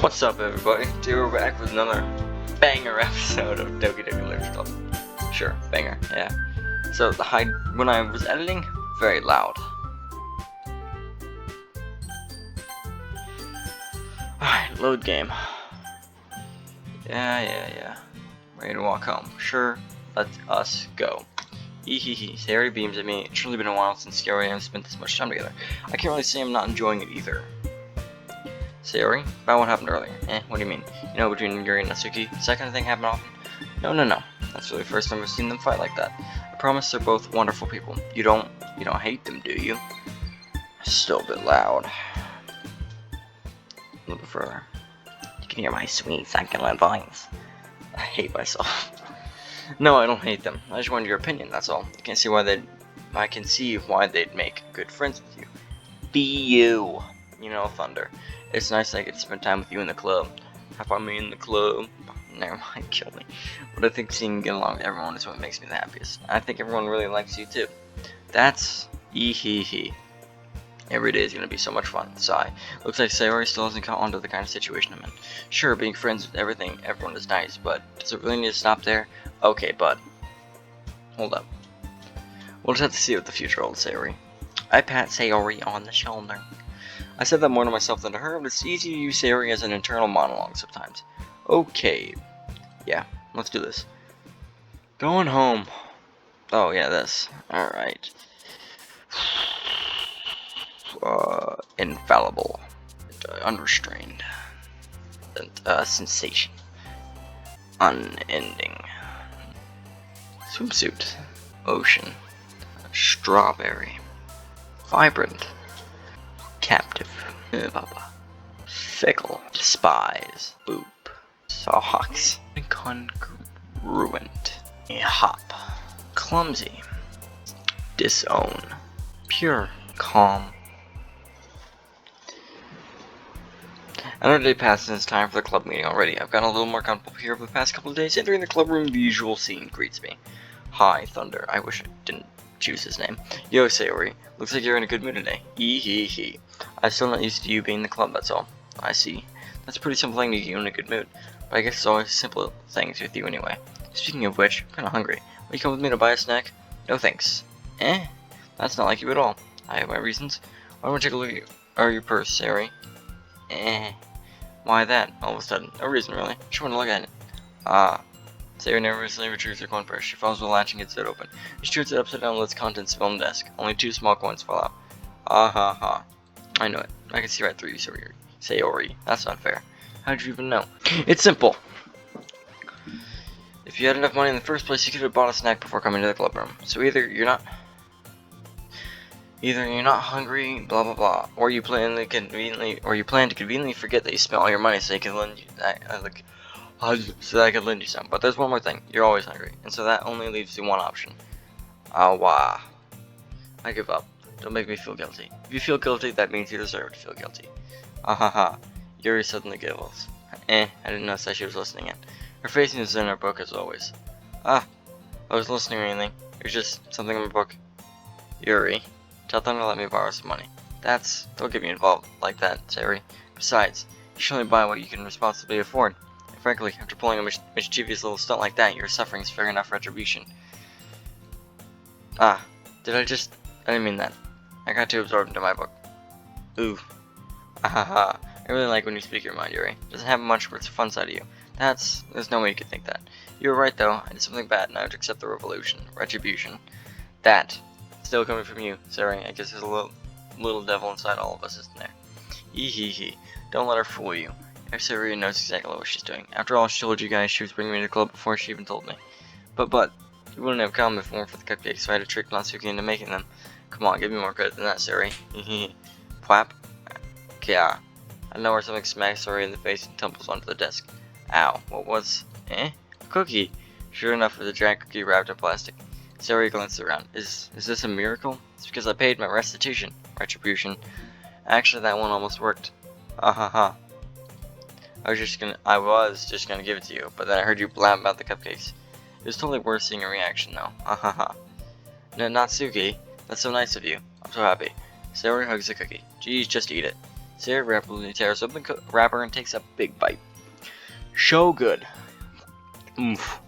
What's up, everybody? Today we're back with another banger episode of Doki Doki Liteature. Sure, banger, yeah. So when I was editing, very loud. Alright, load game. Yeah. Ready to walk home. Sure, let us go. Hehehe, Sayori beams at me. It's truly been a while since Sayori and I have spent this much time together. I can't really say I'm not enjoying it either. Sayori, about what happened earlier. What do you mean? You know, between Yuri and Natsuki, does that kind of thing happen often? No. That's really the first time I've seen them fight like that. I promise they're both wonderful people. You don't hate them, do you? Still a bit loud. A little bit further. You can hear my sweet, succulent voice. I hate myself. No, I don't hate them. I just wanted your opinion, that's all. I can see why they'd make good friends with you. Be you. You know, Thunder. It's nice I get to spend time with you in the club. Have fun me in the club. Never mind, kill me. But I think seeing you get along with everyone is what makes me the happiest. I think everyone really likes you too. That's hee. Every day is gonna be so much fun. Sigh. Looks like Sayori still hasn't caught on to the kind of situation I'm in. Sure, being friends with everyone is nice, but does it really need to stop there? Okay, bud. Hold up. We'll just have to see what the future holds, Sayori. I pat Sayori on the shoulder. I said that more to myself than to her, but it's easy to use Sayori as an internal monologue sometimes. Okay. Yeah, let's do this. Going home. Oh, yeah, this. Alright. Infallible. Unrestrained. Sensation. Unending. Swimsuit. Ocean. Strawberry. Vibrant. Captive. Fickle. Despise. Boop. Socks. Incongruent. Hop. Clumsy. Disown. Pure. Calm. Another day passes and it's time for the club meeting already. I've gotten a little more comfortable here over the past couple of days. Entering the club room, the usual scene greets me. Hi, Thunder. I wish I didn't choose his name. Yo, Sayori. Looks like you're in a good mood today. Hee. I'm still not used to you being in the club, that's all. I see. That's a pretty simple thing to get you in a good mood. But I guess it's always simple things with you anyway. Speaking of which, I'm kinda hungry. Will you come with me to buy a snack? No thanks. That's not like you at all. I have my reasons. Why don't we take a look at your purse, Sayori? Why that, all of a sudden? No reason, really. Just want to look at it. Sayori nervously retrieves her coin purse. She follows the latch and gets it open. She shoots it upside down and lets contents spill on the desk. Only 2 small coins fall out. Ha. I know it. I can see right through you, Sayori. That's not fair. How'd you even know? It's simple. If you had enough money in the first place, you could have bought a snack before coming to the club room. So either you're not hungry, blah blah blah, or you plan to conveniently forget that you spent all your money so you can lend you so that I could lend you some. But there's one more thing. You're always hungry, and so that only leaves you one option. I give up. Don't make me feel guilty. If you feel guilty, that means you deserve to feel guilty. Yuri suddenly giggles. I didn't notice that she was listening in. Her face is in her book as always. I was listening or anything. It was just something in my book. Yuri, tell them to let me borrow some money. Don't get me involved like that, Sayori. Besides, you should only buy what you can responsibly afford. And frankly, after pulling a mischievous little stunt like that, your suffering is fair enough retribution. I didn't mean that. I got too absorbed into my book. Ooh. I really like when you speak your mind, Yuri. Doesn't have much worth the fun side of you. There's no way you could think that. You were right though, I did something bad and I would accept the retribution. That. Still coming from you, Sayori. I guess there's a little devil inside all of us, isn't there? Hee. Don't let her fool you. Sayori knows exactly what she's doing. After all, she told you guys she was bringing me to the club before she even told me. But, you wouldn't have come if it weren't for the cupcakes, so I had to trick Natsuki into making them. Come on, give me more credit than that, Sayori. Plap. Yeah. I know where something smacks Sayori in the face and tumbles onto the desk. Ow. What was? A cookie. Sure enough, it was a giant cookie wrapped in plastic. Sayori glanced around. Is this a miracle? It's because I paid my retribution. Actually, that one almost worked. I was just gonna give it to you, but then I heard you blab about the cupcakes. It was totally worth seeing a reaction, though. Natsuki, that's so nice of you. I'm so happy. Sayori hugs the cookie. Geez, just eat it. Sarah rapidly tears open the wrapper and takes a big bite. So good. Oomph.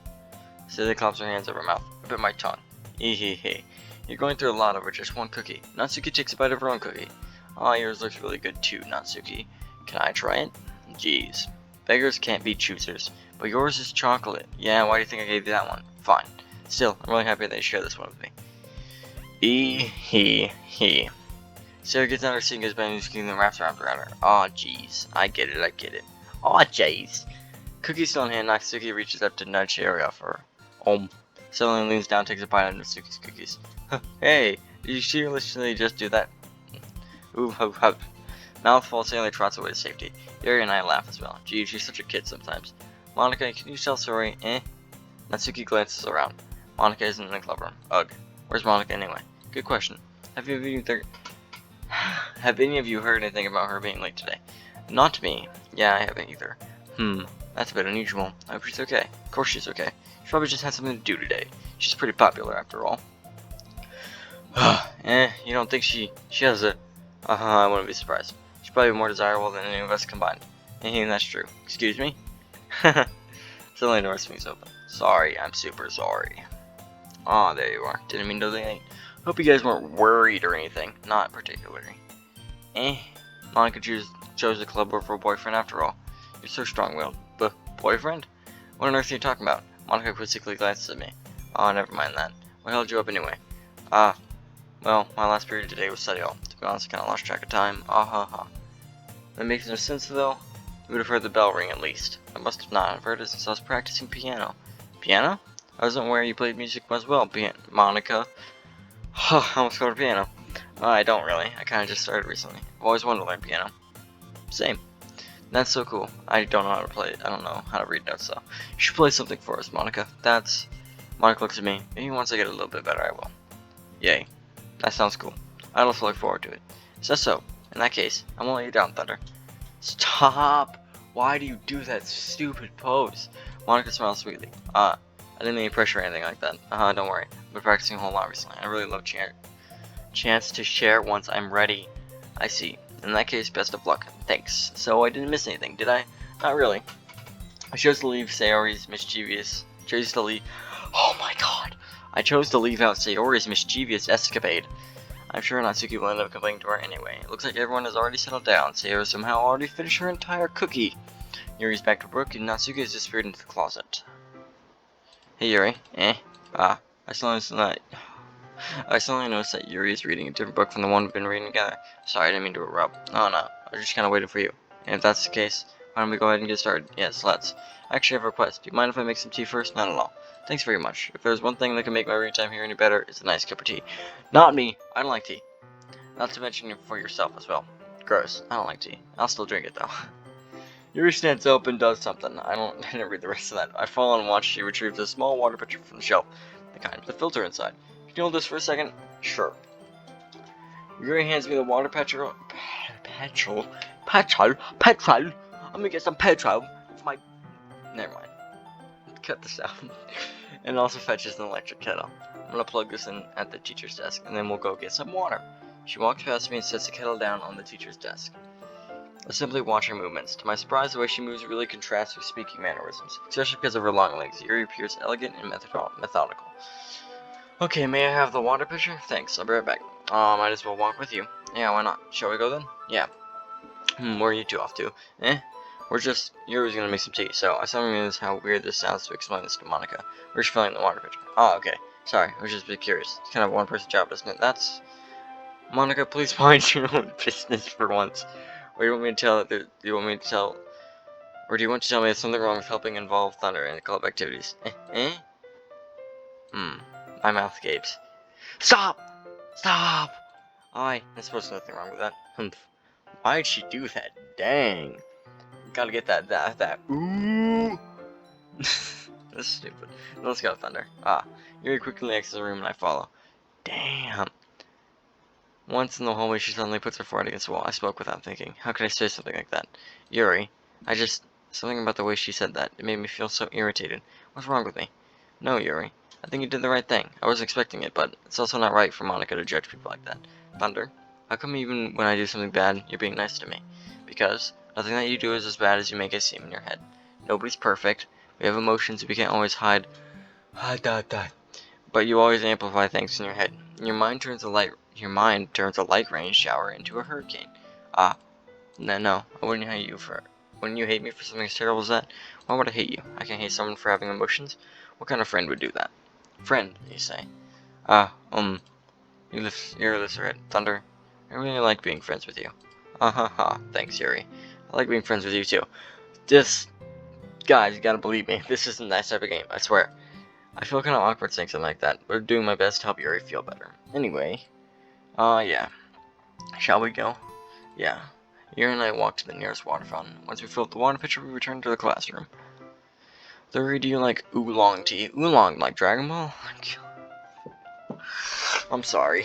Sarah claps her hands over her mouth. I bit my tongue. Hehehe. You're going through a lot over just one cookie. Natsuki takes a bite of her own cookie. Aw, yours looks really good too, Natsuki. Can I try it? Jeez. Beggars can't be choosers. But yours is chocolate. Yeah, why do you think I gave you that one? Fine. Still, I'm really happy that you share this one with me. He. Sarah gets out her seat and goes back and getting the wraps around her. Aw, jeez. I get it. Aw, jeez. Cookie still in hand, Natsuki reaches up to nudge Harry off her. Suddenly leans down, takes a bite out of Natsuki's cookies. Hey, did you seriously just do that? Ooh, ho, ho. Mouthful, Sally trots away to safety. Yuri and I laugh as well. Gee, she's such a kid sometimes. Monica, can you tell Sori? Natsuki glances around. Monica isn't in the clubroom. Ugh. Where's Monica anyway? Good question. Have any of you heard anything about her being late today? Not me. Yeah, I haven't either. That's a bit unusual. I hope she's okay. Of course she's okay. She probably just had something to do today. She's pretty popular after all. You don't think she has a... I wouldn't be surprised. She's probably more desirable than any of us combined. That's true. Excuse me? Suddenly the door swings open. Sorry, I'm super sorry. Aw, there you are. Didn't mean to late. Hope you guys weren't worried or anything. Not particularly. Monica chose the club over a boyfriend after all. You're so strong-willed. But boyfriend? What on earth are you talking about? Monica quizzically glances at me. Oh, never mind that. What held you up anyway? Well, my last period today was study hall. To be honest, I kinda lost track of time. That makes no sense though. You would have heard the bell ring at least. I must have not have heard it since I was practicing piano. Piano? I wasn't aware you played music as well, Monica. I almost called her piano. I don't really. I kinda just started recently. I've always wanted to learn piano. Same. That's so cool. I don't know how to play it. I don't know how to read notes though. You should play something for us, Monica. Monica looks at me. Maybe once I get a little bit better I will. Yay. That sounds cool. I also look forward to it. So, in that case, I won't let you down, Thunder. Stop! Why do you do that stupid pose? Monica smiles sweetly. I didn't mean any pressure or anything like that. Don't worry. I've been practicing a whole lot recently. I really love chance to share once I'm ready. I see. In that case, best of luck. Thanks. So I didn't miss anything, did I? Not really. I chose to leave Sayori's mischievous... Oh my god! I chose to leave out Sayori's mischievous escapade. I'm sure Natsuki will end up complaining to her anyway. It looks like everyone has already settled down. Sayori somehow already finished her entire cookie. Yuri's back to work and Natsuki has disappeared into the closet. Hey Yuri. I suddenly noticed that Yuri is reading a different book from the one we've been reading together. Sorry, I didn't mean to interrupt. Oh no, I was just kinda waiting for you. And if that's the case, why don't we go ahead and get started? Yes, let's. I actually have a request. Do you mind if I make some tea first? Not at all. Thanks very much. If there's one thing that can make my reading time here any better, it's a nice cup of tea. Not me. I don't like tea. Not to mention for yourself as well. Gross. I don't like tea. I'll still drink it though. Yuri stands up and does something. I didn't read the rest of that. I follow and watch. She retrieves a small water pitcher from the shelf, the kind with the filter inside. Can you hold this for a second? Sure. Yuri hands me the water petrol. Petrol. I'm gonna get some petrol for my. Never mind. Cut this out. And also fetches an electric kettle. I'm gonna plug this in at the teacher's desk, and then we'll go get some water. She walks past me and sets the kettle down on the teacher's desk. I simply watch her movements. To my surprise, the way she moves really contrasts with speaking mannerisms, especially because of her long legs. Yuri appears elegant and methodical. Okay, may I have the water pitcher? Thanks, I'll be right back. Might as well walk with you. Yeah, why not? Shall we go then? Yeah. Where are you two off to? Yuri's gonna make some tea, so I suddenly realized how weird this sounds to explain this to Monica. We're just filling the water pitcher. Oh, okay. Sorry, I was just a bit curious. It's kind of a one-person job, isn't it? Monica, please mind your own business for once. Or do you want me to tell or do you want to tell me there's something wrong with helping involve Thunder in club activities? My mouth gapes. Stop! Stop! I suppose there's nothing wrong with that. Why'd she do that? Dang. Gotta get that ooh. That's stupid. Let's go, Thunder. Yuri quickly exits the room and I follow. Damn. Once in the hallway, she suddenly puts her forehead against the wall. I spoke without thinking. How could I say something like that? Yuri, something about the way she said that. It made me feel so irritated. What's wrong with me? No, Yuri. I think you did the right thing. I wasn't expecting it, but it's also not right for Monica to judge people like that. Thunder, how come even when I do something bad, you're being nice to me? because nothing that you do is as bad as you make it seem in your head. Nobody's perfect. We have emotions we can't always hide. But you always amplify things in your head. Your mind turns a light rain shower into a hurricane. No, I wouldn't hate you for it. Wouldn't you hate me for something as terrible as that? Why would I hate you? I can't hate someone for having emotions. What kind of friend would do that? Friend, you say. You're Erythrit, Thunder. I really like being friends with you. Thanks, Yuri. I like being friends with you too. Guys, you gotta believe me, this isn't that type of game, I swear. I feel kind of awkward saying something like that, but I'm doing my best to help Yuri feel better. Anyway, yeah. Shall we go? Yeah. Yuri and I walked to the nearest water fountain. Once we filled the water pitcher, we returned to the classroom. Yuri, do you like oolong tea? Oolong, like Dragon Ball? I'm sorry.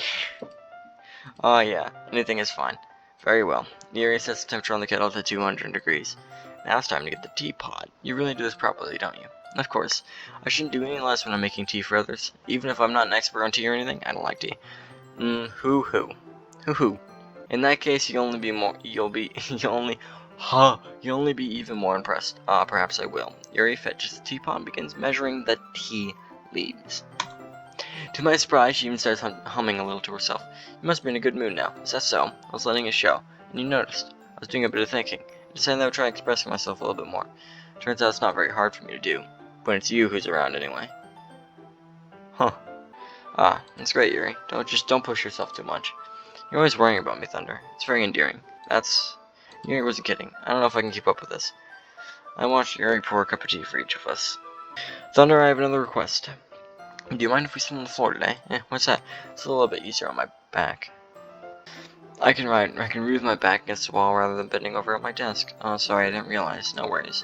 Yeah, anything is fine. Very well. Yuri sets the temperature on the kettle to 200 degrees. Now it's time to get the teapot. You really do this properly, don't you? Of course. I shouldn't do any less when I'm making tea for others. Even if I'm not an expert on tea or anything, I don't like tea. Hoo-hoo. In that case, you'll only be even more impressed. Perhaps I will. Yuri fetches the teapot and begins measuring the tea leaves. To my surprise, she even starts humming a little to herself. You must be in a good mood now. Is that so? I was letting it show, and you noticed. I was doing a bit of thinking. I decided I would try expressing myself a little bit more. Turns out it's not very hard for me to do, when it's you who's around anyway. That's great, Yuri. Don't push yourself too much. You're always worrying about me, Thunder. It's very endearing. Yuri wasn't kidding. I don't know if I can keep up with this. I watched Yuri pour a cup of tea for each of us. Thunder, I have another request. Do you mind if we sit on the floor today? What's that? It's a little bit easier on my back. I can read with my back against the wall rather than bending over at my desk. Oh, sorry, I didn't realize. No worries.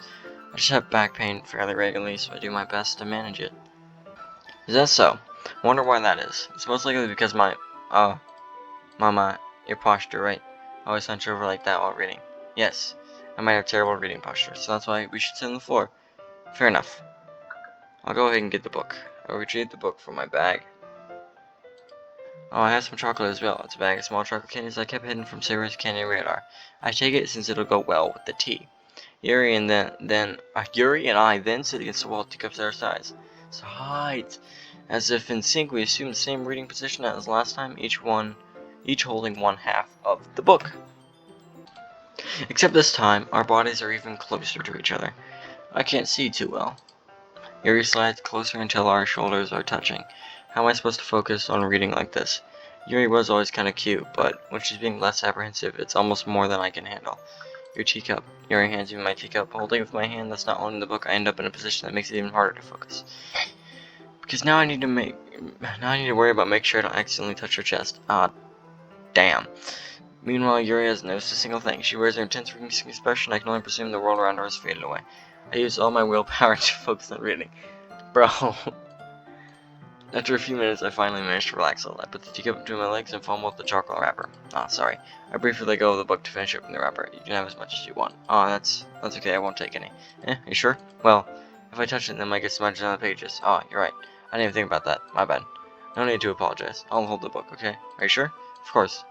I just have back pain fairly regularly, so I do my best to manage it. Is that so? I wonder why that is. It's most likely because Mama, your posture, right? I always hunch over like that while reading. Yes, I might have terrible reading posture, so that's why we should sit on the floor. Fair enough. I'll go ahead and get the book. I'll retrieve the book from my bag. Oh, I have some chocolate as well. It's a bag of small chocolate candies I kept hidden from Sarah's candy radar. I take it since it'll go well with the tea. Yuri and I then sit against the wall, teacups at our sides. Sides. As if in sync, we assume the same reading position as last time, each holding one half of the book. Except this time, our bodies are even closer to each other. I can't see too well. Yuri slides closer until our shoulders are touching. How am I supposed to focus on reading like this? Yuri was always kinda cute, but when she's being less apprehensive, it's almost more than I can handle. Your teacup. Yuri hands me my teacup. Holding it with my hand that's not holding the book, I end up in a position that makes it even harder to focus. Because now I need to worry about making sure I don't accidentally touch her chest. Damn. Meanwhile, Yuri has noticed a single thing. She wears her intense reading expression. I can only presume the world around her has faded away. I use all my willpower to focus on reading. Bro. After a few minutes, I finally managed to relax a little. I put the teacup between my legs and fumbled with the chocolate wrapper. Sorry. I briefly let go of the book to finish opening the wrapper. You can have as much as you want. That's okay. I won't take any. You sure? Well, if I touch it, then I might get smudged on the pages. You're right. I didn't even think about that. My bad. No need to apologize. I'll hold the book, okay? Are you sure? Of course.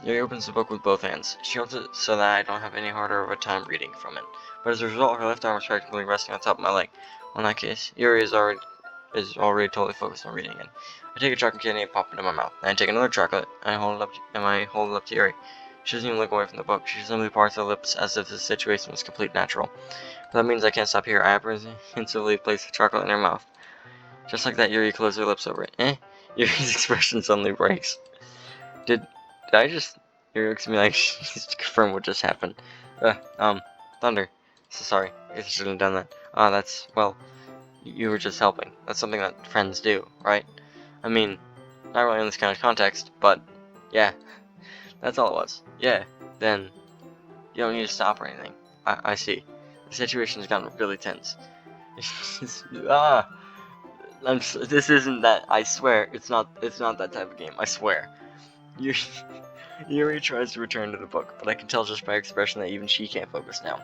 Yuri opens the book with both hands. She holds it so that I don't have any harder of a time reading from it. But as a result, her left arm is practically resting on top of my leg. Well, in that case, Yuri is already totally focused on reading again. I take a chocolate candy and pop it in my mouth. Then I take another chocolate and I hold it up to Yuri. She doesn't even look away from the book. She simply parts her lips as if the situation was complete natural. But that means I can't stop here. I apprehensively place the chocolate in her mouth. Just like that, Yuri closed her lips over it. Yuri's expression suddenly breaks. Did I just... Yuri looks at me like she's to confirm what just happened. Thunder. So sorry. I guess I shouldn't have done that. Well, you were just helping. That's something that friends do, right? I mean, not really in this kind of context, but yeah. That's all it was. Yeah, then you don't need to stop or anything. I see. The situation has gotten really tense. This isn't that. I swear, it's not that type of game. I swear. Yuri tries to return to the book, but I can tell just by her expression that even she can't focus now.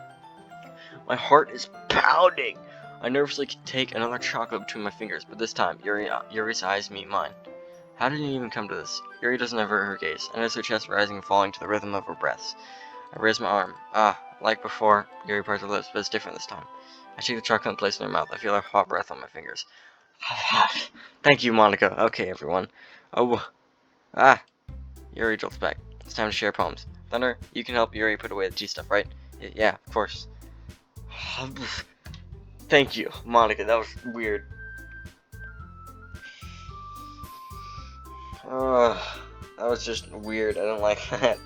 My heart is pounding. I nervously take another chocolate between my fingers, but this time Yuri's eyes meet mine. How did it even come to this? Yuri doesn't avert her gaze, and notice her chest rising and falling to the rhythm of her breaths. I raise my arm. Ah, like before, Yuri parts her lips, but it's different this time. I take the chocolate and place it in her mouth. I feel her hot breath on my fingers. Thank you, Monica. Okay, everyone. Oh, ah. Yuri jolts back. It's time to share poems. Thunder, you can help Yuri put away the G stuff, right? Yeah, of course. Thank you, Monica. That was weird. That was just weird. I don't like that.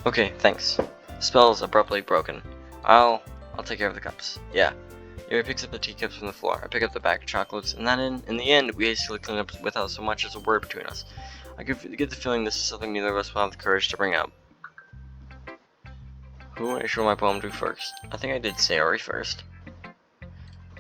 Okay, thanks. Spell is abruptly broken. I'll take care of the cups. Yeah. Yuri picks up the teacups from the floor. I pick up the bag of chocolates, and then in the end, we hastily clean up without so much as a word between us. I get the feeling this is something neither of us will have the courage to bring up. Who would I show my poem to first? I think I did Sayori first.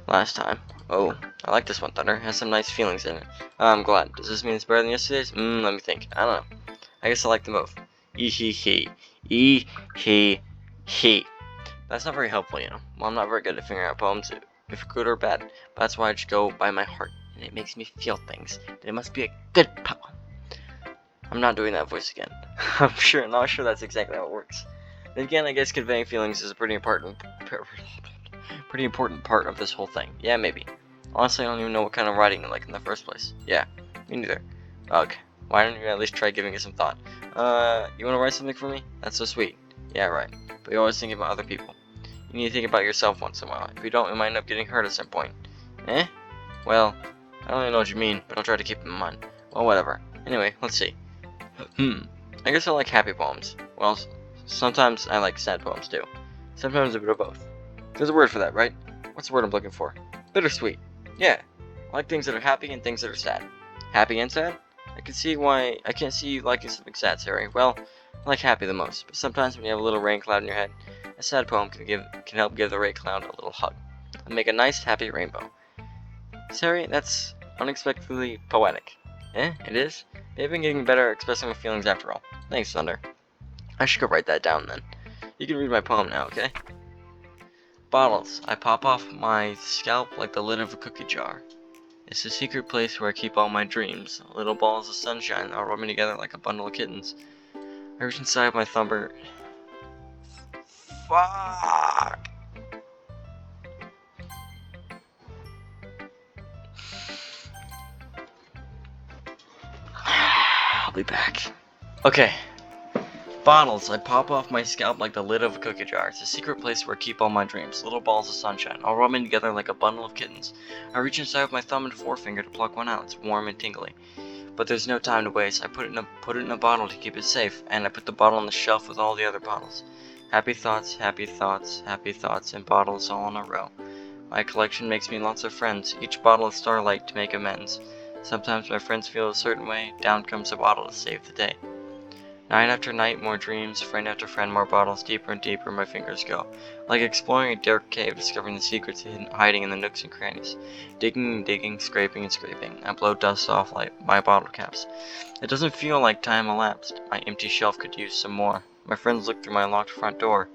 Last time. Oh, I like this one, Thunder. It has some nice feelings in it. I'm glad. Does this mean it's better than yesterday's? Let me think. I don't know. I guess I like them both. Ee-hee-hee. Ee-hee-hee. That's not very helpful, you know. Well, I'm not very good at figuring out poems, if good or bad. But that's why I just go by my heart, and it makes me feel things. It must be a good poem. I'm not doing that voice again. I'm not sure that's exactly how it works. Then again, I guess conveying feelings is a pretty important part of this whole thing. Yeah, maybe. Honestly, I don't even know what kind of writing you like in the first place. Yeah, me neither. Ugh. Why don't you at least try giving it some thought? You want to write something for me? That's so sweet. Yeah, right. But you're always thinking about other people. You need to think about yourself once in a while. If you don't, you might end up getting hurt at some point. Eh? Well, I don't really know what you mean, but I'll try to keep it in mind. Well, whatever. Anyway, let's see. I guess I like happy poems. Well, sometimes I like sad poems too. Sometimes a bit of both. There's a word for that, right? What's the word I'm looking for? Bittersweet. Yeah. I like things that are happy and things that are sad. Happy and sad? I can't see you liking something sad, Sayori. Well, I like happy the most, but sometimes when you have a little rain cloud in your head, a sad poem can help give the rain cloud a little hug and make a nice happy rainbow. Sayori, that's unexpectedly poetic. Eh? It is? Maybe I've been getting better at expressing my feelings after all. Thanks, Thunder. I should go write that down then. You can read my poem now, okay? Bottles. I pop off my scalp like the lid of a cookie jar. It's the secret place where I keep all my dreams. Little balls of sunshine all rubbing together like a bundle of kittens. I reach inside my thumber. Fuck! I'll be back. Okay. Bottles. I pop off my scalp like the lid of a cookie jar. It's a secret place where I keep all my dreams. Little balls of sunshine, all rubbing together like a bundle of kittens. I reach inside with my thumb and forefinger to pluck one out. It's warm and tingly. But there's no time to waste. I put it in a bottle to keep it safe, and I put the bottle on the shelf with all the other bottles. Happy thoughts, happy thoughts, happy thoughts, and bottles all in a row. My collection makes me lots of friends. Each bottle is starlight to make amends. Sometimes my friends feel a certain way. Down comes a bottle to save the day. Night after night, more dreams, friend after friend, more bottles, deeper and deeper my fingers go. Like exploring a dark cave, discovering the secrets hiding in the nooks and crannies. Digging and digging, scraping and scraping. I blow dust off like my bottle caps. It doesn't feel like time elapsed. My empty shelf could use some more. My friends look through my locked front door.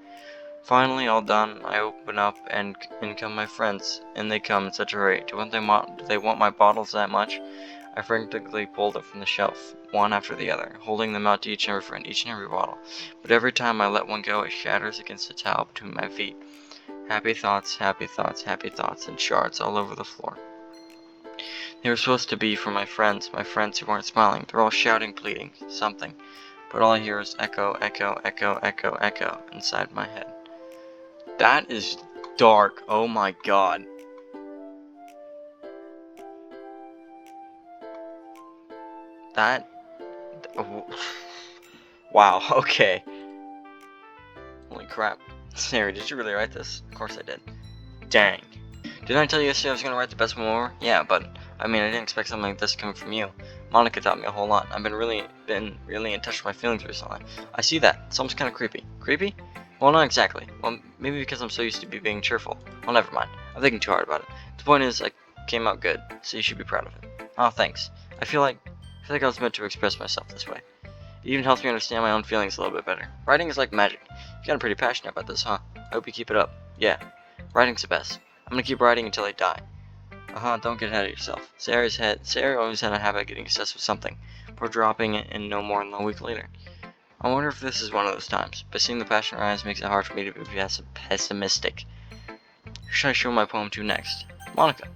Finally, all done, I open up and in come my friends. And they come in such a hurry. Do they want my bottles that much? I frantically pulled them from the shelf, one after the other, holding them out to each and every friend, each and every bottle. But every time I let one go, it shatters against the towel between my feet. Happy thoughts, happy thoughts, happy thoughts, and shards all over the floor. They were supposed to be for my friends who weren't smiling. They're all shouting, pleading, something. But all I hear is echo, echo, echo, echo, echo inside my head. That is dark. Oh my god. Wow, okay. Holy crap. Sarah, did you really write this? Of course I did. Dang. Didn't I tell you yesterday I was gonna write the best one over? Yeah, but I mean I didn't expect something like this coming from you. Monica taught me a whole lot. I've been really in touch with my feelings recently. I see that. It's almost kinda creepy. Creepy? Well, not exactly. Well, maybe because I'm so used to being cheerful. Well, never mind. I'm thinking too hard about it. The point is, I came out good, so you should be proud of it. Oh, thanks. I feel like I was meant to express myself this way. It even helps me understand my own feelings a little bit better. Writing is like magic. You've gotten pretty passionate about this, huh? I hope you keep it up. Yeah. Writing's the best. I'm gonna keep writing until I die. Don't get ahead of yourself. Sarah always had a habit of getting obsessed with something, before dropping it and no more than a week later. I wonder if this is one of those times, but seeing the passion in her eyes makes it hard for me to be pessimistic. Who should I show my poem to next? Monica.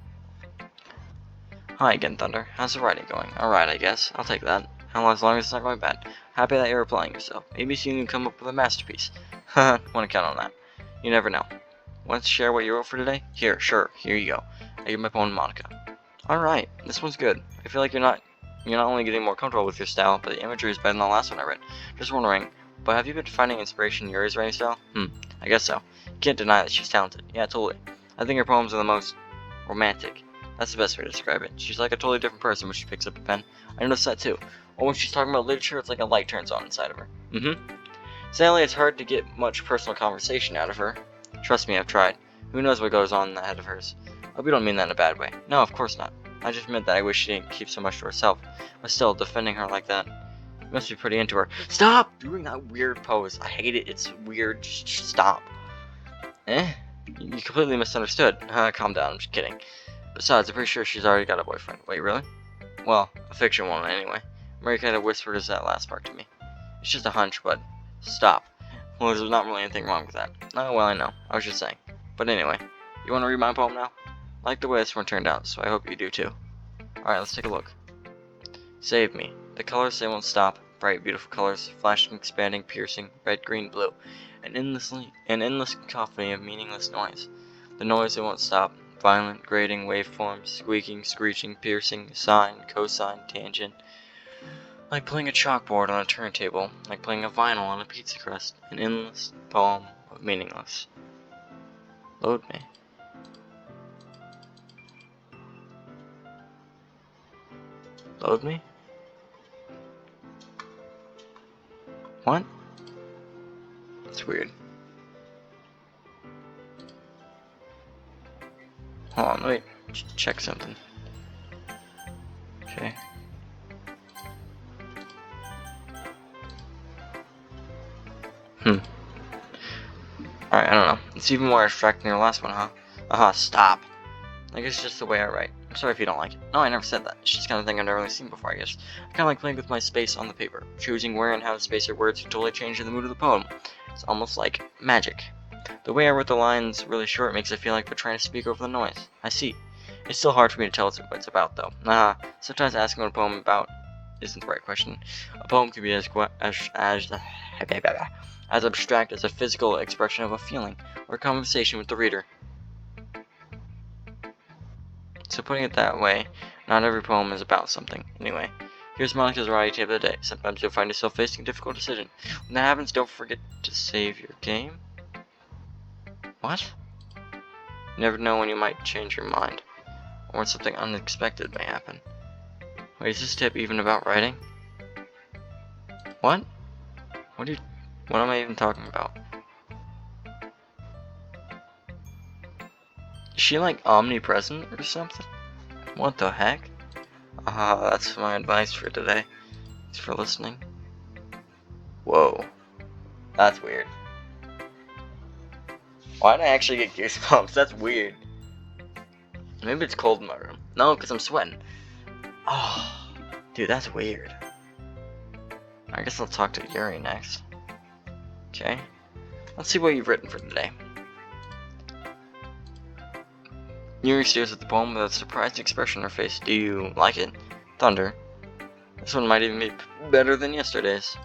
Hi again, Thunder. How's the writing going? Alright, I guess. I'll take that. As long as it's not going bad. Happy that you're applying yourself. Maybe soon you can come up with a masterpiece. Haha, want to count on that. You never know. Want to share what you wrote for today? Here, sure. Here you go. I give my poem to Monica. Alright, this one's good. I feel like you're not only getting more comfortable with your style, but the imagery is better than the last one I read. Just wondering, but have you been finding inspiration in Yuri's writing style? I guess so. You can't deny that she's talented. Yeah, totally. I think her poems are the most romantic. That's the best way to describe it. She's like a totally different person when she picks up a pen. I noticed that too. Or when she's talking about literature, it's like a light turns on inside of her. Sadly, it's hard to get much personal conversation out of her. Trust me, I've tried. Who knows what goes on in the head of hers. Hope you don't mean that in a bad way. No, of course not. I just meant that I wish she didn't keep so much to herself. But still, defending her like that, you must be pretty into her. Stop doing that weird pose. I hate it. It's weird. Just stop. You completely misunderstood. Calm down. I'm just kidding. Besides, I'm pretty sure she's already got a boyfriend. Wait, really? Well, a fiction one anyway. Mary kind of whispered that last part to me. It's just a hunch, but stop. Well, there's not really anything wrong with that. Oh, well, I know. I was just saying. But anyway, you want to read my poem now? I like the way this one turned out, so I hope you do too. Alright, let's take a look. Save me. The colors, they won't stop. Bright, beautiful colors, flashing, expanding, piercing, red, green, blue. An endless cacophony of meaningless noise. The noise, it won't stop. Violent, grating, waveforms, squeaking, screeching, piercing, sine, cosine, tangent. Like playing a chalkboard on a turntable, like playing a vinyl on a pizza crust. An endless poem of meaningless. Load me. Load me? What? It's weird. Hold on, let me check something. Okay. Alright, I don't know. It's even more abstract than your last one, huh? Stop. I guess it's just the way I write. I'm sorry if you don't like it. No, I never said that. It's just the kind of thing I've never really seen before, I guess. I kind of like playing with my space on the paper. Choosing where and how to space your words can totally change the mood of the poem. It's almost like magic. The way I wrote the lines really short makes it feel like they're trying to speak over the noise. I see. It's still hard for me to tell what it's about, though. Sometimes asking what a poem about isn't the right question. A poem can be as abstract as a physical expression of a feeling or a conversation with the reader. So putting it that way, not every poem is about something. Anyway, here's Monica's variety tip of the day. Sometimes you'll find yourself facing a difficult decision. When that happens, don't forget to save your game. What? You never know when you might change your mind, or when something unexpected may happen. Wait, is this tip even about writing? What? What am I even talking about? Is she like omnipresent or something? What the heck? That's my advice for today. Thanks for listening. Whoa. That's weird. Why did I actually get goosebumps? That's weird. Maybe it's cold in my room. No, because I'm sweating. Oh, dude, that's weird. I guess I'll talk to Yuri next. Okay. Let's see what you've written for today. Yuri stares at the poem with a surprised expression on her face. Do you like it? Thunder. This one might even be better than yesterday's.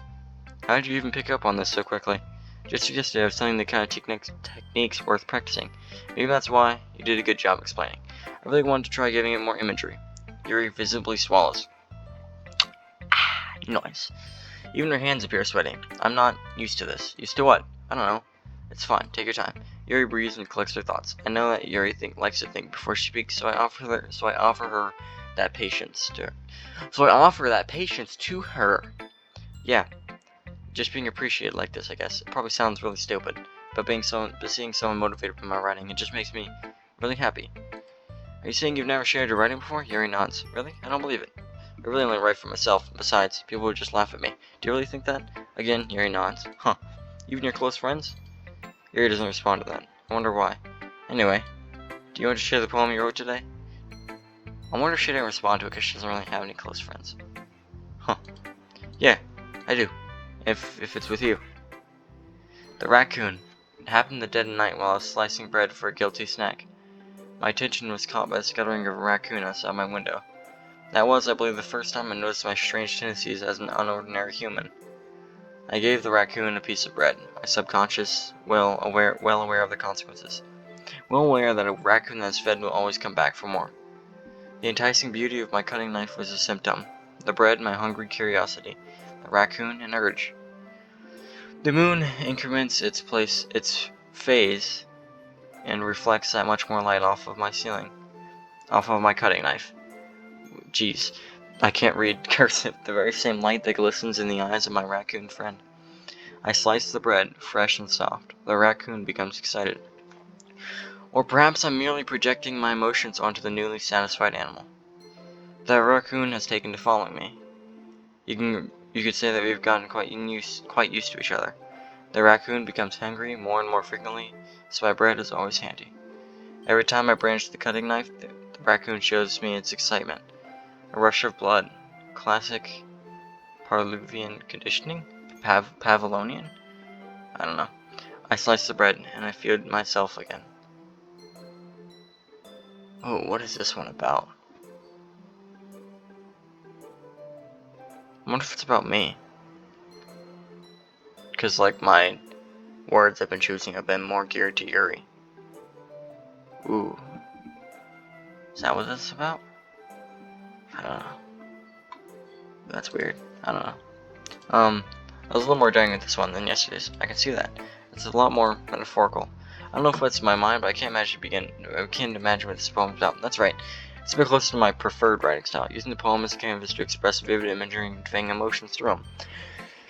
How did you even pick up on this so quickly? Just yesterday I was telling the kind of techniques worth practicing. Maybe that's why you did a good job explaining. I really wanted to try giving it more imagery. Yuri visibly swallows. Noise. Even her hands appear sweaty. I'm not used to this. Used to what? I don't know. It's fine. Take your time. Yuri breathes and collects her thoughts. I know that Yuri likes to think before she speaks, so I offer her that patience to her. Yeah. Just being appreciated like this, I guess. It probably sounds really stupid, but seeing someone motivated by my writing, it just makes me really happy. Are you saying you've never shared your writing before? Yuri nods. Really? I don't believe it. I really only write for myself. Besides, people would just laugh at me. Do you really think that? Again, Yuri nods. Huh. Even your close friends? Yuri doesn't respond to that. I wonder why. Anyway, do you want to share the poem you wrote today? I wonder if she didn't respond to it because she doesn't really have any close friends. Huh. Yeah, I do. if it's with you. The raccoon. It happened the dead of night while I was slicing bread for a guilty snack. My attention was caught by the scuttling of a raccoon outside my window. That was, I believe, the first time I noticed my strange tendencies as an unordinary human. I gave the raccoon a piece of bread, my subconscious well aware of the consequences. Well aware that a raccoon that's fed will always come back for more. The enticing beauty of my cutting knife was a symptom. The bread, my hungry curiosity. The raccoon, an urge. The moon increments its phase, and reflects that much more light off of my ceiling. Off of my cutting knife. Jeez, I can't read cursive. The very same light that glistens in the eyes of my raccoon friend. I slice the bread, fresh and soft. The raccoon becomes excited. Or perhaps I'm merely projecting my emotions onto the newly satisfied animal. The raccoon has taken to following me. You could say that we've gotten quite used to each other. The raccoon becomes hungry more and more frequently, so my bread is always handy. Every time I branch the cutting knife, the raccoon shows me its excitement. A rush of blood. Classic Pavlovian conditioning? Pavlonian? I don't know. I slice the bread, and I feed myself again. Oh, what is this one about? I wonder if it's about me. Because, like, my words I've been choosing have been more geared to Yuri. Ooh. Is that what this is about? I don't know. That's weird. I don't know. I was a little more daring with this one than yesterday's. I can see that. It's a lot more metaphorical. I don't know if it's my mind, but I can't imagine what this poem's about. That's right. It's a bit closer to my preferred writing style, using the poem as a canvas to express vivid imagery and conveying emotions through them.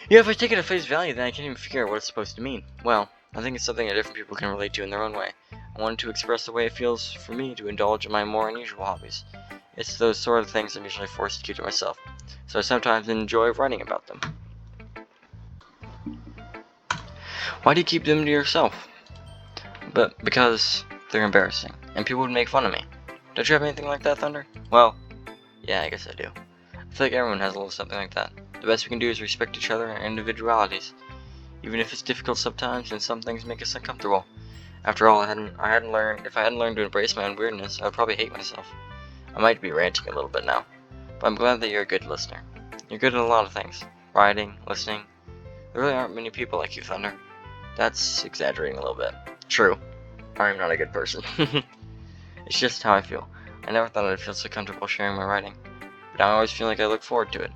Yeah, if I take it at face value, then I can't even figure out what it's supposed to mean. Well, I think it's something that different people can relate to in their own way. I wanted to express the way it feels for me to indulge in my more unusual hobbies. It's those sort of things I'm usually forced to keep to myself, so I sometimes enjoy writing about them. Why do you keep them to yourself? But because they're embarrassing, and people would make fun of me. Don't you have anything like that, Thunder? Well, yeah, I guess I do. I feel like everyone has a little something like that. The best we can do is respect each other and our individualities, even if it's difficult sometimes and some things make us uncomfortable. After all, if I hadn't learned to embrace my own weirdness, I would probably hate myself. I might be ranting a little bit now, but I'm glad that you're a good listener. You're good at a lot of things. Writing, listening. There really aren't many people like you, Thunder. That's exaggerating a little bit. True. I'm not a good person. It's just how I feel. I never thought I'd feel so comfortable sharing my writing, but I always feel like I look forward to it.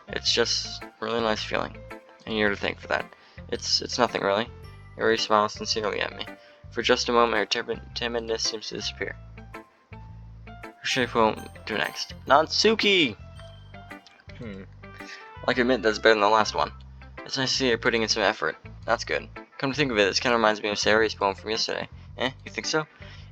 It's just a really nice feeling, and you're to thank for that. It's nothing really. Yuri smiles sincerely at me. For just a moment, her timidness seems to disappear. Who should I do next? Natsuki! Like I admit, that's better than the last one. It's nice to see her putting in some effort. That's good. Come to think of it, this kind of reminds me of Saori's poem from yesterday. You think so?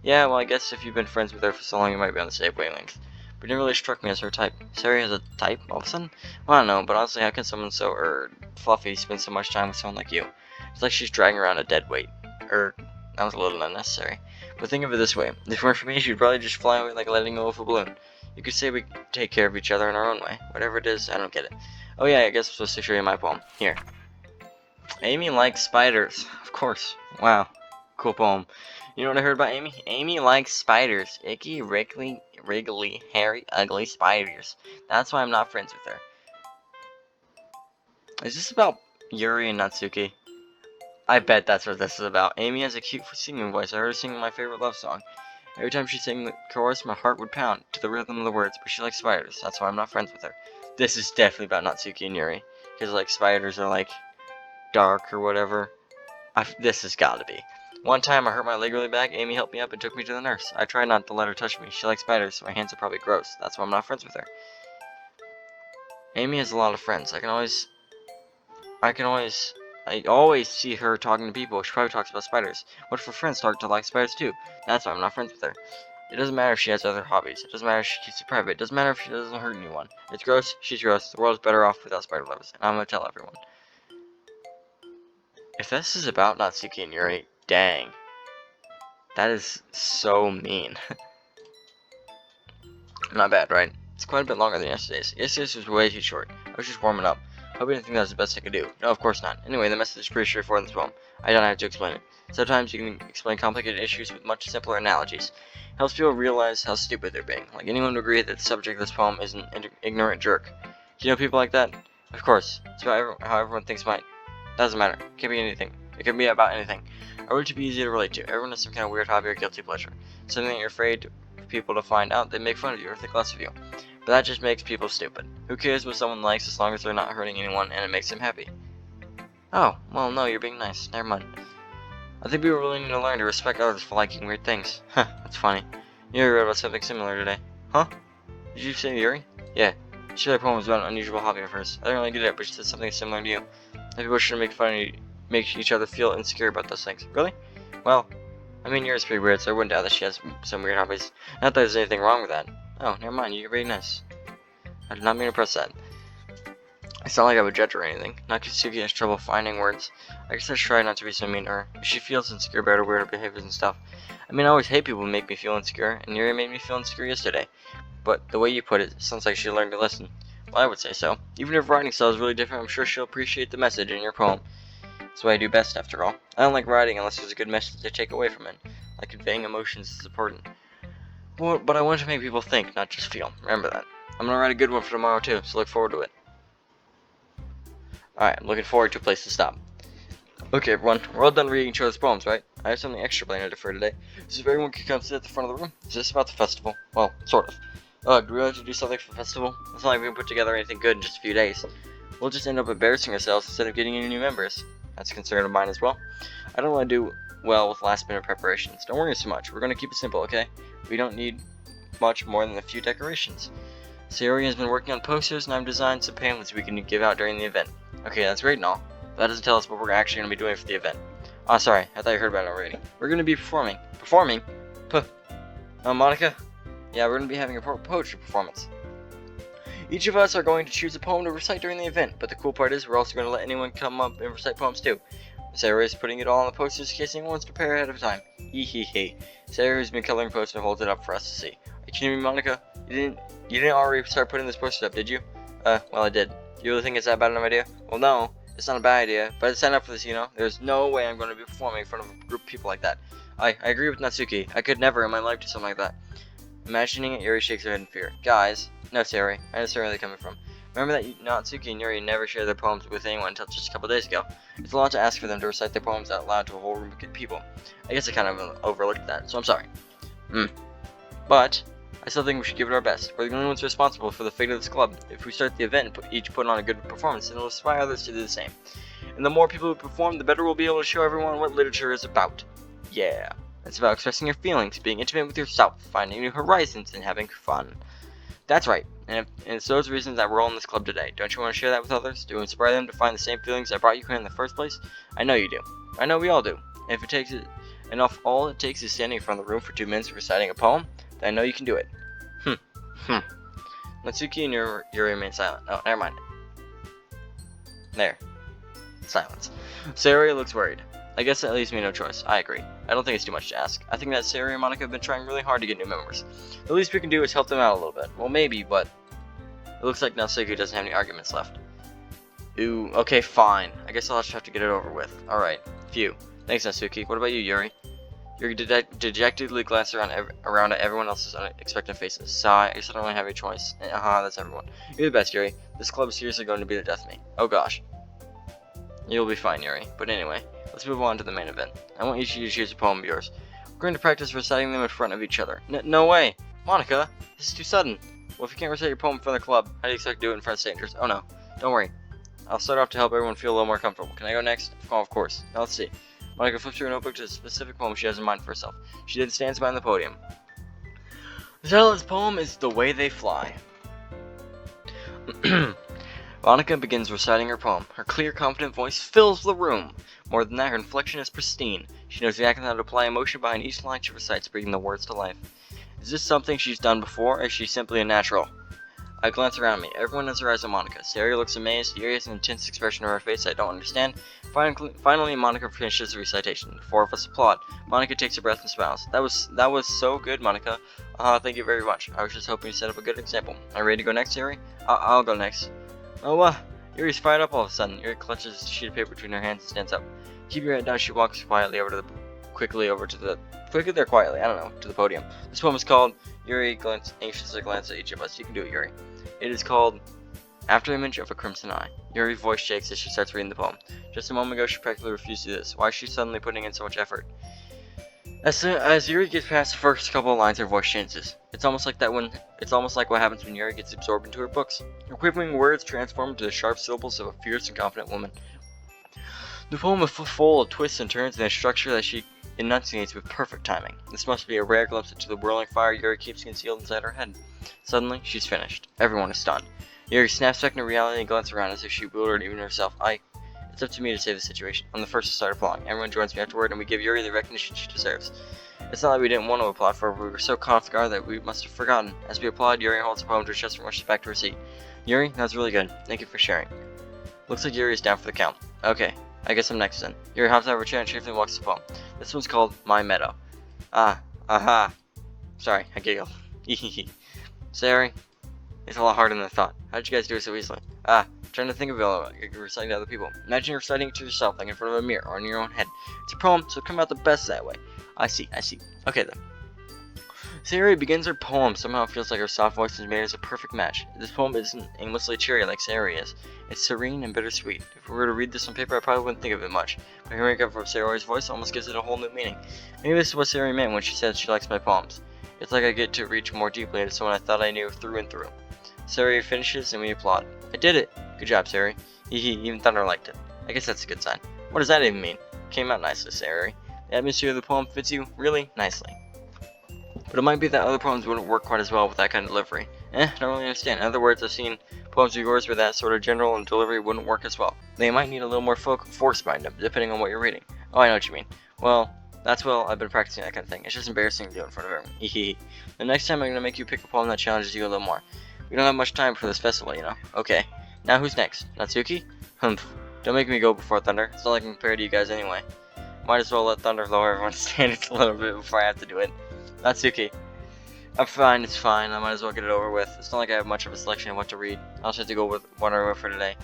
Yeah, well, I guess if you've been friends with her for so long, you might be on the same wavelength. But it never really struck me as her type. Saori has a type, all of a sudden? Well, I don't know, but honestly, how can someone so, fluffy spend so much time with someone like you? It's like she's dragging around a dead weight. That was a little unnecessary. But think of it this way. If it weren't for me, she'd probably just fly away like letting go of a balloon. You could say we take care of each other in our own way. Whatever it is, I don't get it. Oh yeah, I guess I'm supposed to show you my poem. Here. Amy likes spiders. Of course. Wow. Cool poem. You know what I heard about Amy? Amy likes spiders. Icky, wriggly, hairy, ugly spiders. That's why I'm not friends with her. Is this about Yuri and Natsuki? I bet that's what this is about. Amy has a cute singing voice. I heard her singing my favorite love song. Every time she sang the chorus, my heart would pound to the rhythm of the words, but she likes spiders. That's why I'm not friends with her. This is definitely about Natsuki and Yuri. Because, like, spiders are, like, dark or whatever. This has got to be. One time I hurt my leg really bad. Amy helped me up and took me to the nurse. I tried not to let her touch me. She likes spiders, so my hands are probably gross. That's why I'm not friends with her. Amy has a lot of friends. I always see her talking to people. She probably talks about spiders. What if her friends start to like spiders too? That's why I'm not friends with her. It doesn't matter if she has other hobbies. It doesn't matter if she keeps it private. It doesn't matter if she doesn't hurt anyone. It's gross. She's gross. The world is better off without spider lovers. And I'm gonna tell everyone. If this is about Natsuki and Yuri, dang. That is so mean. Not bad, right? It's quite a bit longer than yesterday's. Yesterday's was way too short. I was just warming up. Hope you didn't think that was the best I could do. No, of course not. Anyway, the message is pretty straightforward in this poem. I don't have to explain it. Sometimes you can explain complicated issues with much simpler analogies. It helps people realize how stupid they're being. Like anyone would agree that the subject of this poem is an ignorant jerk. Do you know people like that? Of course. It's about how everyone thinks mine. Doesn't matter. It can be anything. It can be about anything. I want it to be easy to relate to. Everyone has some kind of weird hobby or guilty pleasure. Something that you're afraid for people to find out, they make fun of you or think less of you. But that just makes people stupid. Who cares what someone likes as long as they're not hurting anyone and it makes them happy? Oh, well no, you're being nice. Never mind. I think people really need to learn to respect others for liking weird things. Huh, that's funny. Yuri wrote about something similar today. Huh? Did you say Yuri? Yeah. She read a poem was about an unusual hobby of hers. I didn't really get it, but she said something similar to you. That people shouldn't make fun of you, make each other feel insecure about those things. Really? Well, I mean, Yuri's pretty weird, so I wouldn't doubt that she has some weird hobbies. Not that there's anything wrong with that. Oh, never mind, you're very nice. I did not mean to press that. It's not like I would judge her or anything. Nakatsuki has trouble finding words. I guess I should try not to be so mean to her. If she feels insecure about her weird behaviors and stuff. I mean, I always hate people who make me feel insecure, and Yuri made me feel insecure yesterday. But the way you put it sounds like she learned to listen. Well, I would say so. Even if writing style is really different, I'm sure she'll appreciate the message in your poem. That's what I do best, after all. I don't like writing unless there's a good message to take away from it. Like conveying emotions is important. But I want to make people think, not just feel. Remember that. I'm gonna write a good one for tomorrow too, so look forward to it. Alright, I'm looking forward to a place to stop. Okay everyone, we're all done reading each other's poems, right? I have something extra planned for today. So if everyone can come sit at the front of the room, is this about the festival? Well, sort of. Do we have to do something for the festival? It's not like we can put together anything good in just a few days. We'll just end up embarrassing ourselves instead of getting any new members. That's a concern of mine as well. I don't want to do well with last minute preparations. Don't worry so much. We're going to keep it simple, okay? We don't need much more than a few decorations. Sayori has been working on posters and I've designed some pamphlets we can give out during the event. Okay, that's great and all, but that doesn't tell us what we're actually going to be doing for the event. Oh, sorry, I thought you heard about it already. We're going to be performing. Performing? Oh, Monica? Yeah, we're going to be having a poetry performance. Each of us are going to choose a poem to recite during the event, but the cool part is we're also going to let anyone come up and recite poems too. Sayori is putting it all on the posters in case anyone wants to prepare ahead of time. Hee. Sayori has been coloring posters and holds it up for us to see. Are you kidding me, Monica? You didn't already start putting this poster up, did you? Well, I did. You really think it's that bad of an idea? Well, no, it's not a bad idea, but I signed up for this, you know? There's no way I'm going to be performing in front of a group of people like that. I agree with Natsuki. I could never in my life do something like that. Imagining it, Yuri shakes her head in fear. Guys, no, Sayori, I understand where they're coming from. Remember that Natsuki and Yuri never shared their poems with anyone until just a couple days ago. It's a lot to ask for them to recite their poems out loud to a whole room of good people. I guess I kind of overlooked that, so I'm sorry. But I still think we should give it our best. We're the only ones responsible for the fate of this club. If we start the event and each put on a good performance, then it'll inspire others to do the same. And the more people who perform, the better we'll be able to show everyone what literature is about. Yeah, it's about expressing your feelings, being intimate with yourself, finding new horizons, and having fun. That's right, and it's those reasons that we're all in this club today. Don't you want to share that with others? To inspire them to find the same feelings that brought you here in the first place? I know you do. I know we all do. And if it takes it, and if all it takes is standing in front of the room for 2 minutes reciting a poem, then I know you can do it. Natsuki and Yuri remain silent. Oh, never mind. There. Silence. Sayori looks worried. I guess that leaves me no choice. I agree. I don't think it's too much to ask. I think that Sayori and Monica have been trying really hard to get new members. The least we can do is help them out a little bit. Well, maybe, but it looks like Natsuki doesn't have any arguments left. Ooh, okay, fine. I guess I'll just have to get it over with. Alright, phew. Thanks, Natsuki. What about you, Yuri? Yuri dejectedly glanced around at everyone else's unexpected faces. Sigh, I guess I don't really have a choice. That's everyone. You're the best, Yuri. This club is seriously going to be the death of me. Oh gosh. You'll be fine, Yuri. But anyway, let's move on to the main event. I want each of you to choose a poem of yours. We're going to practice reciting them in front of each other. No way! Monica, this is too sudden. Well, if you can't recite your poem in front of the club, how do you expect to do it in front of strangers? Oh no, don't worry. I'll start off to help everyone feel a little more comfortable. Can I go next? Oh, of course. Now let's see. Monica flips through a notebook to a specific poem she has in mind for herself. She then stands behind the podium. The title of this poem is The Way They Fly. Monica begins reciting her poem. Her clear, confident voice fills the room. More than that, her inflection is pristine. She knows exactly how to apply emotion behind each line she recites, bringing the words to life. Is this something she's done before, or is she simply a natural? I glance around me. Everyone has their eyes on Monica. Sayori looks amazed. Yuri has an intense expression on her face I don't understand. Finally, Monica finishes the recitation. The 4 of us applaud. Monica takes a breath and smiles. That was so good, Monica. Thank you very much. I was just hoping to set up a good example. Are you ready to go next, Yuri? I'll go next. Oh, Yuri's fired up all of a sudden. Yuri clutches a sheet of paper between her hands and stands up. Keep your head down, she walks quietly quickly to the podium. This poem is called, Yuri anxiously glances at each of us. You can do it, Yuri. It is called After the Image of a Crimson Eye. Yuri's voice shakes as she starts reading the poem. Just a moment ago, she practically refused to do this. Why is she suddenly putting in so much effort? As Yuri gets past the first couple of lines, her voice changes. It's almost like what happens when Yuri gets absorbed into her books. Her quivering words transform into the sharp syllables of a fierce and confident woman. The poem is full of twists and turns and a structure that she enunciates with perfect timing. This must be a rare glimpse into the whirling fire Yuri keeps concealed inside her head. Suddenly, she's finished. Everyone is stunned. Yuri snaps back into reality and glances around as if she bewildered even herself. It's up to me to save the situation. I'm the first to start applauding. Everyone joins me afterward, and we give Yuri the recognition she deserves. It's not that we didn't want to applaud for her, but we were so caught off guard that we must have forgotten. As we applaud, Yuri holds the poem to her chest and rushes back to her seat. Yuri, that was really good. Thank you for sharing. Looks like Yuri is down for the count. Okay, I guess I'm next then. Yuri hops out of her chair and cheerfully walks to the poem. This one's called My Meadow. Sorry, I giggled. Sorry. It's a lot harder than I thought. How did you guys do it so easily? Trying to think of it, you're reciting to other people. Imagine you're reciting it to yourself, like in front of a mirror or in your own head. It's a poem, so it'll come out the best that way. I see. Okay then. Sayori begins her poem. Somehow it feels like her soft voice is made as a perfect match. This poem isn't aimlessly cheery like Sayori is. It's serene and bittersweet. If we were to read this on paper, I probably wouldn't think of it much. But hearing it from Sayori's voice almost gives it a whole new meaning. Maybe this is what Sayori meant when she said she likes my poems. It's like I get to reach more deeply into someone I thought I knew through and through. Sayori finishes and we applaud. I did it! Good job, Sayori. Even Thunder liked it. I guess that's a good sign. What does that even mean? Came out nicely, Sayori. The atmosphere of the poem fits you really nicely. But it might be that other poems wouldn't work quite as well with that kind of delivery. I don't really understand. In other words, I've seen poems of yours where that sort of general and delivery wouldn't work as well. They might need a little more force behind them, depending on what you're reading. Oh, I know what you mean. Well, I've been practicing that kind of thing. It's just embarrassing to do in front of everyone. The next time I'm gonna make you pick a poem that challenges you a little more. We don't have much time for this festival, you know. Okay. Now who's next? Natsuki? Humph. Don't make me go before Thunder. It's not like I'm compared to you guys anyway. Might as well let Thunder lower everyone's standards a little bit before I have to do it. Natsuki. I'm fine, it's fine. I might as well get it over with. It's not like I have much of a selection of what to read. I'll just have to go with what I wrote for today.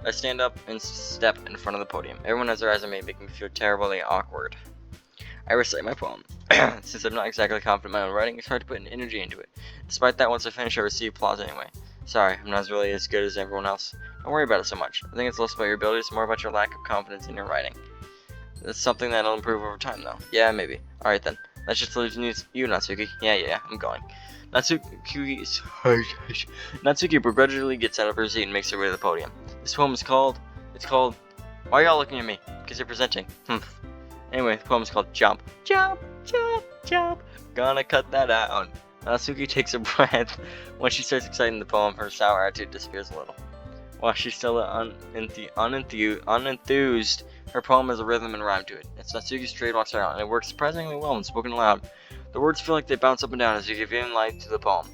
I stand up and step in front of the podium. Everyone has their eyes on me, making me feel terribly awkward. I recite my poem. Since I'm not exactly confident in my own writing, it's hard to put an energy into it. Despite that, once I finish, I receive applause anyway. Sorry, I'm not really as good as everyone else. Don't worry about it so much. I think it's less about your abilities, more about your lack of confidence in your writing. That's something that'll improve over time, though. Yeah, maybe. Alright then. That just leaves you, Natsuki. Yeah, I'm going. Natsuki begrudgingly gets out of her seat and makes her way to the podium. This poem is called... Why are y'all looking at me? Because you're presenting. Anyway, the poem is called Jump. Jump. Gonna cut that out. Natsuki takes a breath. When she starts reciting the poem, her sour attitude disappears a little. While she's still unenthused, her poem has a rhythm and rhyme to it. It's Natsuki's trademark style, and it works surprisingly well when spoken aloud. The words feel like they bounce up and down as you give in life to the poem.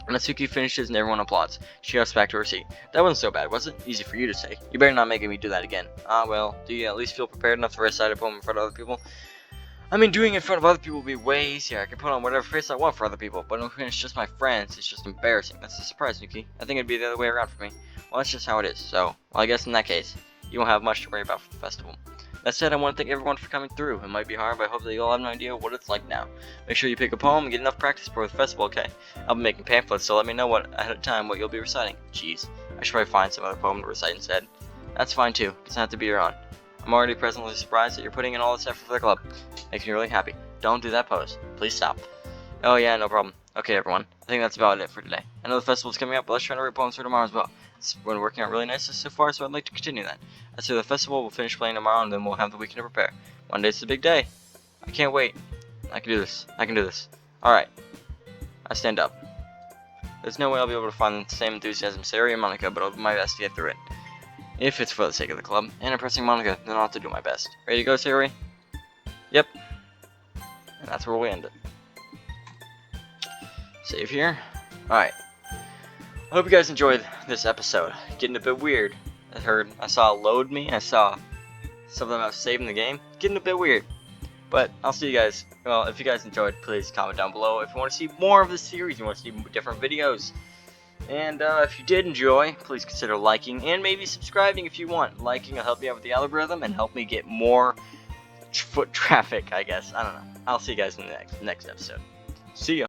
Natsuki finishes and everyone applauds. She hops back to her seat. That wasn't so bad, was it? Easy for you to say. You better not make me do that again. Well, do you at least feel prepared enough to recite a poem in front of other people? I mean, doing it in front of other people would be way easier. I can put on whatever face I want for other people, but when it's just my friends, it's just embarrassing. That's a surprise, Yuki. I think it'd be the other way around for me. Well, that's just how it is, so, well, I guess in that case, you won't have much to worry about for the festival. That said, I want to thank everyone for coming through. It might be hard, but I hope that you all have an idea of what it's like now. Make sure you pick a poem and get enough practice for the festival, okay? I'll be making pamphlets, so let me know ahead of time what you'll be reciting. Jeez, I should probably find some other poem to recite instead. That's fine too, it doesn't have to be your own. I'm already presently surprised that you're putting in all this effort for the club. Makes me really happy. Don't do that pose. Please stop. Oh yeah, no problem. Okay everyone, I think that's about it for today. I know the festival's coming up, but let's try to write poems for tomorrow as well. It's been working out really nicely so far, so I'd like to continue that. As for the festival, we'll finish playing tomorrow and then we'll have the weekend to prepare. Monday's the big day. I can't wait. I can do this. Alright. I stand up. There's no way I'll be able to find the same enthusiasm as Sayori and Monica, but I'll do my best to get through it. If it's for the sake of the club, and impressing Monica, then I'll have to do my best. Ready to go, Sayori? Yep. And that's where we end it. Save here. Alright. I hope you guys enjoyed this episode. Getting a bit weird. I saw load me. I saw something about saving the game. Getting a bit weird. But I'll see you guys. Well, if you guys enjoyed, please comment down below. If you want to see more of this series, you want to see different videos, And if you did enjoy, please consider liking and maybe subscribing if you want. Liking will help me out with the algorithm and help me get more foot traffic, I guess. I don't know. I'll see you guys in the next episode. See ya.